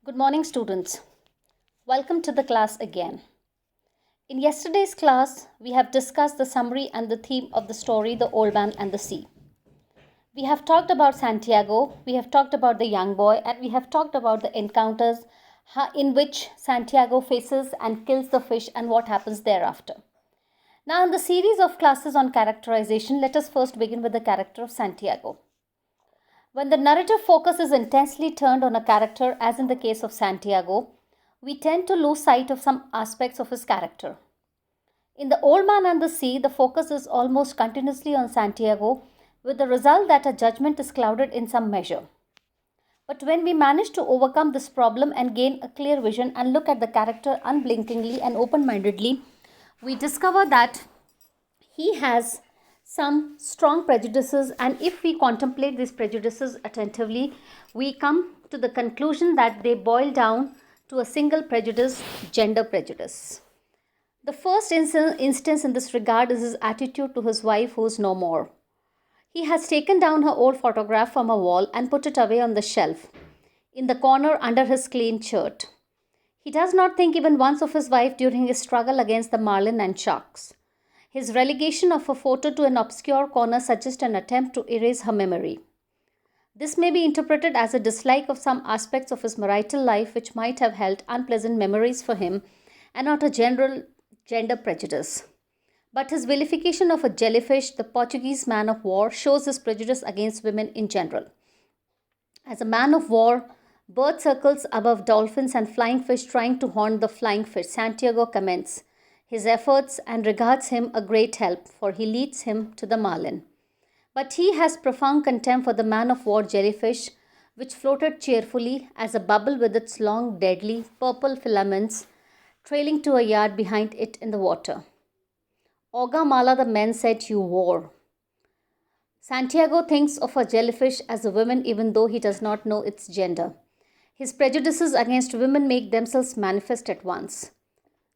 Good morning, students. Welcome to the class again. In yesterday's class, we have discussed the summary and the theme of the story, The Old Man and the Sea. We have talked about Santiago, we have talked about the young boy, and we have talked about the encounters in which Santiago faces and kills the fish and what happens thereafter. Now, in the series of classes on characterization, let us first begin with the character of Santiago. When the narrative focus is intensely turned on a character, as in the case of Santiago, we tend to lose sight of some aspects of his character. In The Old Man and the Sea, the focus is almost continuously on Santiago, with the result that our judgment is clouded in some measure. But when we manage to overcome this problem and gain a clear vision and look at the character unblinkingly and open-mindedly, we discover that he has some strong prejudices, and if we contemplate these prejudices attentively, we come to the conclusion that they boil down to a single prejudice, gender prejudice. The first instance in this regard is his attitude to his wife who is no more. He has taken down her old photograph from a wall and put it away on the shelf, in the corner under his clean shirt. He does not think even once of his wife during his struggle against the marlin and sharks. His relegation of a photo to an obscure corner suggests an attempt to erase her memory. This may be interpreted as a dislike of some aspects of his marital life which might have held unpleasant memories for him, and not a general gender prejudice. But his vilification of a jellyfish, the Portuguese man of war, shows his prejudice against women in general. As a man of war, bird circles above dolphins and flying fish trying to haunt the flying fish, Santiago commends his efforts and regards him a great help, for he leads him to the marlin. But he has profound contempt for the man of war jellyfish, which floated cheerfully as a bubble with its long, deadly, purple filaments trailing to a yard behind it in the water. Oga Mala the men said you wore. Santiago thinks of a jellyfish as a woman even though he does not know its gender. His prejudices against women make themselves manifest at once.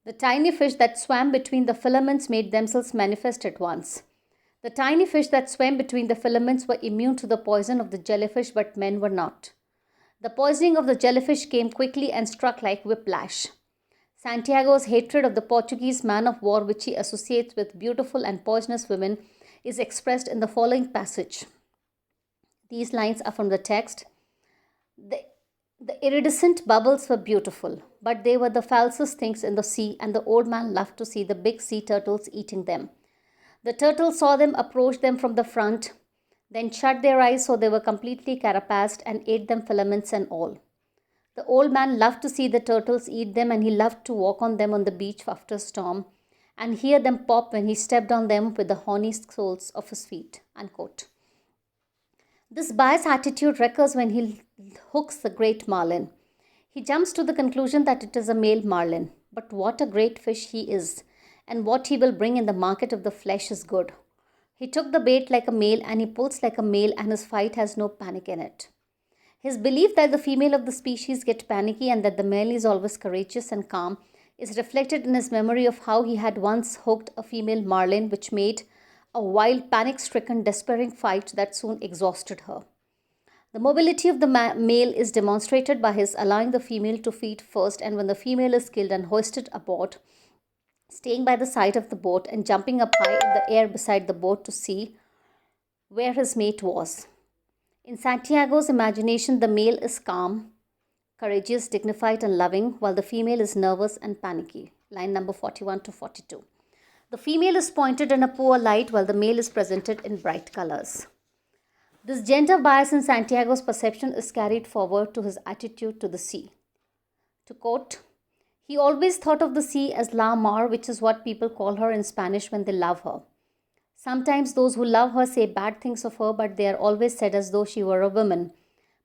The tiny fish that swam between the filaments made themselves manifest at once. The tiny fish that swam between the filaments were immune to the poison of the jellyfish, but men were not. The poisoning of the jellyfish came quickly and struck like whiplash. Santiago's hatred of the Portuguese man of war, which he associates with beautiful and poisonous women, is expressed in the following passage. These lines are from the text. The iridescent bubbles were beautiful, but they were the falsest things in the sea, and the old man loved to see the big sea turtles eating them. The turtles saw them approach them from the front, then shut their eyes so they were completely carapaced, and ate them, filaments and all. The old man loved to see the turtles eat them, and he loved to walk on them on the beach after a storm, and hear them pop when he stepped on them with the horny soles of his feet. Unquote. This biased attitude recurs when he hooks the great marlin. He jumps to the conclusion that it is a male marlin. But what a great fish he is, and what he will bring in the market of the flesh is good. He took the bait like a male, and he pulls like a male, and his fight has no panic in it. His belief that the female of the species get panicky and that the male is always courageous and calm is reflected in his memory of how he had once hooked a female marlin, which made a wild, panic-stricken, despairing fight that soon exhausted her. The mobility of the male is demonstrated by his allowing the female to feed first, and when the female is killed and hoisted aboard, staying by the side of the boat and jumping up high in the air beside the boat to see where his mate was. In Santiago's imagination, the male is calm, courageous, dignified, and loving, while the female is nervous and panicky. Line number 41 to 42. The female is pointed in a poor light while the male is presented in bright colors. This gender bias in Santiago's perception is carried forward to his attitude to the sea. To quote, he always thought of the sea as la mar, which is what people call her in Spanish when they love her. Sometimes those who love her say bad things of her, but they are always said as though she were a woman.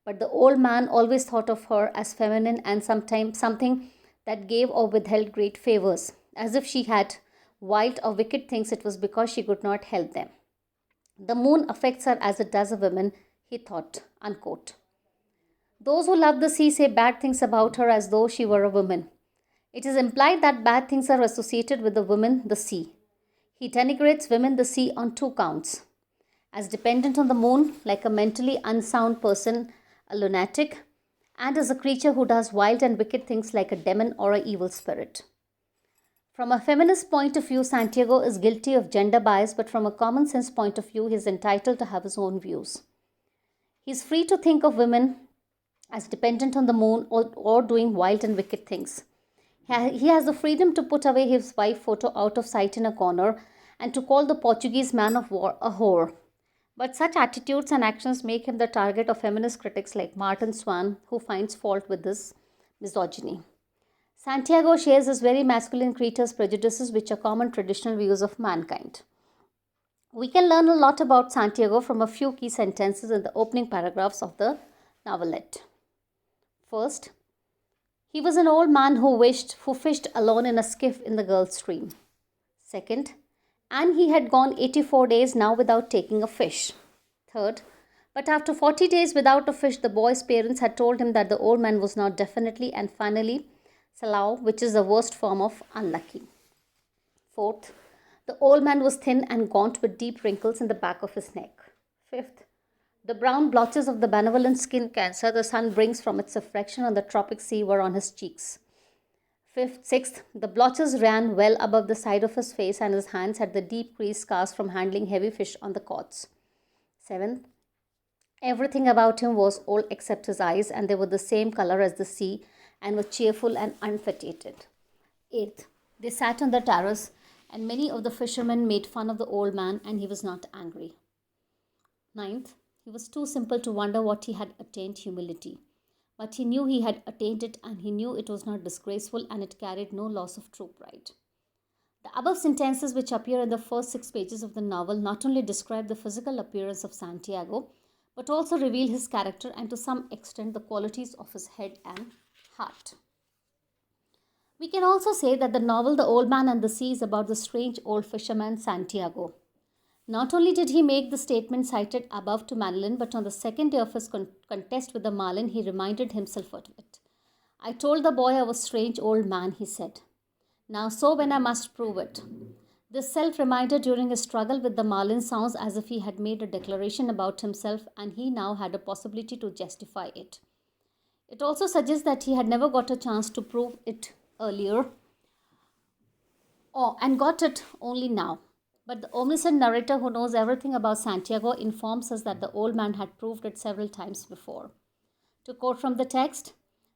But the old man always thought of her as feminine and sometimes something that gave or withheld great favors, as if she had wild or wicked things, it was because she could not help them. The moon affects her as it does a woman, he thought. Unquote. Those who love the sea say bad things about her as though she were a woman. It is implied that bad things are associated with the woman, the sea. He denigrates women, the sea, on two counts. As dependent on the moon, like a mentally unsound person, a lunatic, and is a creature who does wild and wicked things like a demon or an evil spirit. From a feminist point of view, Santiago is guilty of gender bias, but from a common sense point of view, he is entitled to have his own views. He is free to think of women as dependent on the moon or doing wild and wicked things. He has the freedom to put away his wife photo out of sight in a corner and to call the Portuguese man of war a whore. But such attitudes and actions make him the target of feminist critics like Martin Swan, who finds fault with this misogyny. Santiago shares this very masculine creature's prejudices, which are common traditional views of mankind. We can learn a lot about Santiago from a few key sentences in the opening paragraphs of the novelette. First, he was an old man who fished alone in a skiff in the Gulf Stream. Second, and he had gone 84 days now without taking a fish. Third, but after 40 days without a fish, the boy's parents had told him that the old man was not definitely, and finally, Salau, which is the worst form of unlucky. Fourth, the old man was thin and gaunt with deep wrinkles in the back of his neck. Fifth, the brown blotches of the benevolent skin cancer the sun brings from its reflection on the tropic sea were on his cheeks. Sixth, the blotches ran well above the side of his face and his hands had the deep crease scars from handling heavy fish on the cords. Seventh, everything about him was old except his eyes, and they were the same color as the sea and were cheerful and unfatigued. Eighth, they sat on the terrace, and many of the fishermen made fun of the old man, and he was not angry. Ninth, he was too simple to wonder what he had attained humility. But he knew he had attained it, and he knew it was not disgraceful, and it carried no loss of true pride. The above sentences, which appear in the first 6 pages of the novel, not only describe the physical appearance of Santiago, but also reveal his character and to some extent the qualities of his head and heart. We can also say that the novel The Old Man and the Sea is about the strange old fisherman Santiago. Not only did he make the statement cited above to Madeline, but on the second day of his contest with the Marlin, he reminded himself of it. I told the boy I was a strange old man, he said. Now so when I must prove it. This self-reminder during his struggle with the Marlin sounds as if he had made a declaration about himself and he now had a possibility to justify it. It also suggests that he had never got a chance to prove it earlier and got it only now. But the omniscient narrator who knows everything about Santiago informs us that the old man had proved it several times before. To quote from the text,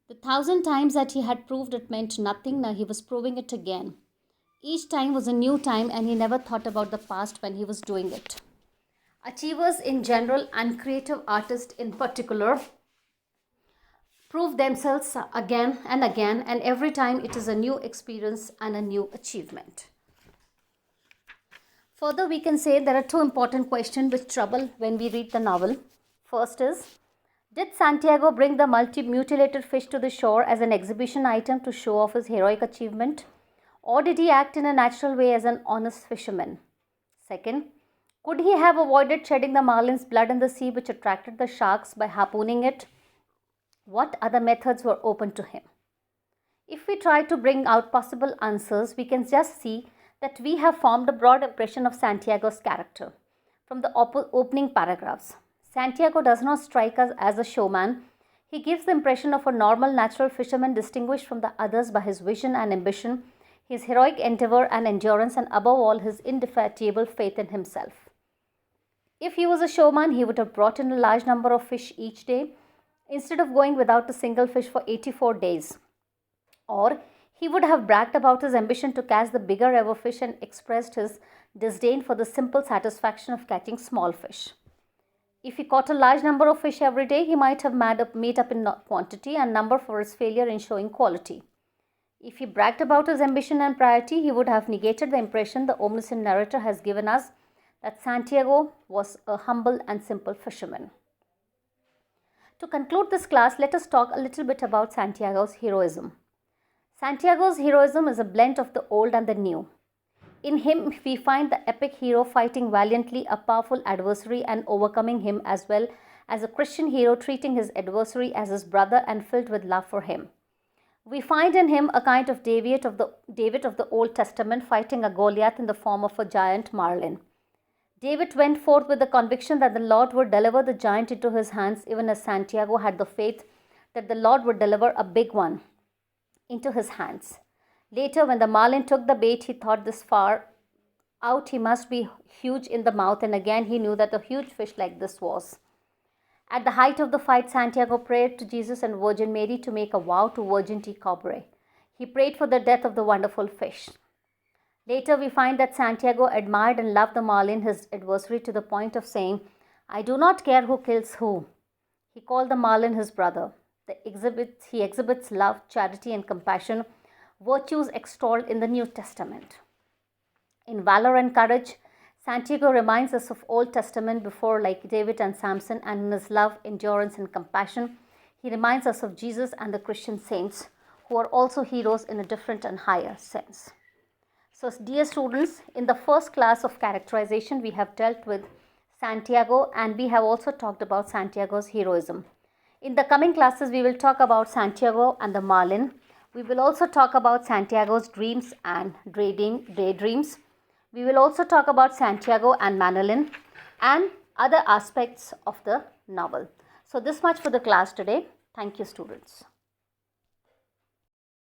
the 1,000 times that he had proved it meant nothing, now he was proving it again. Each time was a new time and he never thought about the past when he was doing it. Achievers in general and creative artists in particular prove themselves again, and every time it is a new experience and a new achievement. Further, we can say there are 2 important questions which trouble when we read the novel. First is, did Santiago bring the mutilated fish to the shore as an exhibition item to show off his heroic achievement? Or did he act in a natural way as an honest fisherman? Second, could he have avoided shedding the marlin's blood in the sea which attracted the sharks by harpooning it? What other methods were open to him? If we try to bring out possible answers, we can just see that we have formed a broad impression of Santiago's character from the opening paragraphs. Santiago does not strike us as a showman. He gives the impression of a normal, natural fisherman distinguished from the others by his vision and ambition, his heroic endeavor and endurance, and above all, his indefatigable faith in himself. If he was a showman, he would have brought in a large number of fish each day, instead of going without a single fish for 84 days. Or he would have bragged about his ambition to catch the bigger ever fish and expressed his disdain for the simple satisfaction of catching small fish. If he caught a large number of fish every day, he might have made up in quantity and number for his failure in showing quality. If he bragged about his ambition and priority, he would have negated the impression the omniscient narrator has given us that Santiago was a humble and simple fisherman. To conclude this class, let us talk a little bit about Santiago's heroism. Santiago's heroism is a blend of the old and the new. In him, we find the epic hero fighting valiantly a powerful adversary and overcoming him, as well as a Christian hero treating his adversary as his brother and filled with love for him. We find in him a kind of David of the Old Testament fighting a Goliath in the form of a giant marlin. David went forth with the conviction that the Lord would deliver the giant into his hands, even as Santiago had the faith that the Lord would deliver a big one into his hands. Later, when the marlin took the bait, he thought this far out he must be huge in the mouth, and again he knew that a huge fish like this was. At the height of the fight, Santiago prayed to Jesus and Virgin Mary to make a vow to Virginity Cobre. He prayed for the death of the wonderful fish. Later, we find that Santiago admired and loved the marlin, his adversary, to the point of saying, "I do not care who kills who." He called the marlin his brother. He exhibits love, charity, and compassion, virtues extolled in the New Testament. In valor and courage, Santiago reminds us of Old Testament before, like David and Samson, and in his love, endurance, and compassion, he reminds us of Jesus and the Christian saints, who are also heroes in a different and higher sense. So, dear students, in the first class of characterization, we have dealt with Santiago, and we have also talked about Santiago's heroism. In the coming classes, we will talk about Santiago and the marlin. We will also talk about Santiago's dreams and daydreams. We will also talk about Santiago and Manolin and other aspects of the novel. So this much for the class today. Thank you, students.